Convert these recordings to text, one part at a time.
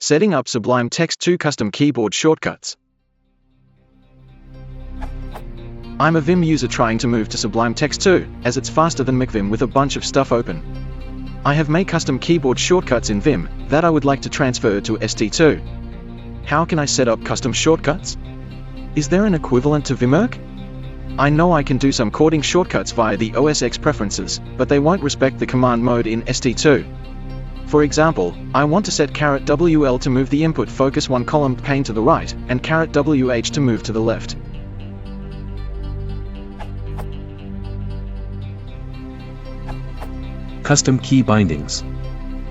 Setting up Sublime Text 2 custom keyboard shortcuts. I'm a Vim user trying to move to Sublime Text 2, as it's faster than MacVim with a bunch of stuff open. I have made custom keyboard shortcuts in Vim that I would like to transfer to ST2. How can I set up custom shortcuts? Is there an equivalent to Vimwork? I know I can do some chording shortcuts via the OS X preferences, but they won't respect the command mode in ST2. For example, I want to set ~WL to move the input focus 1 column pane to the right, and ~WH to move to the left. Custom key bindings.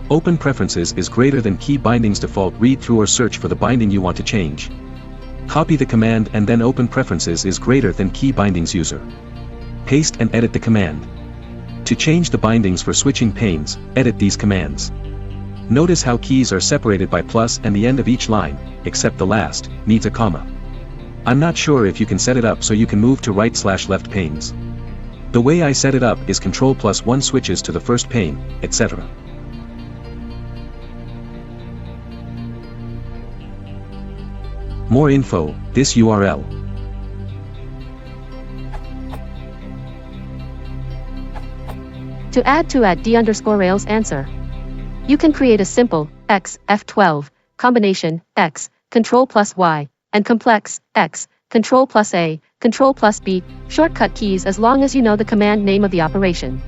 Open preferences is greater than key bindings default. Read through or search for the binding you want to change. Copy the command and then open preferences is greater than key bindings user. Paste and edit the command. To change the bindings for switching panes, edit these commands. Notice how keys are separated by plus and the end of each line, except the last, needs a comma. I'm not sure if you can set it up so you can move to right/left panes. The way I set it up is Ctrl+1 switches to the first pane, etc. More info, this URL. To add to @d_rails answer. You can create a simple X F12 combination X Ctrl+Y and complex X Ctrl+A Ctrl+B shortcut keys as long as you know the command name of the operation.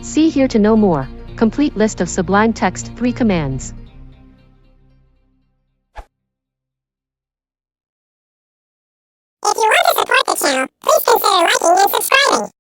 See here to know more. Complete list of Sublime Text 3 commands. If you want to support the channel, please consider liking and subscribing.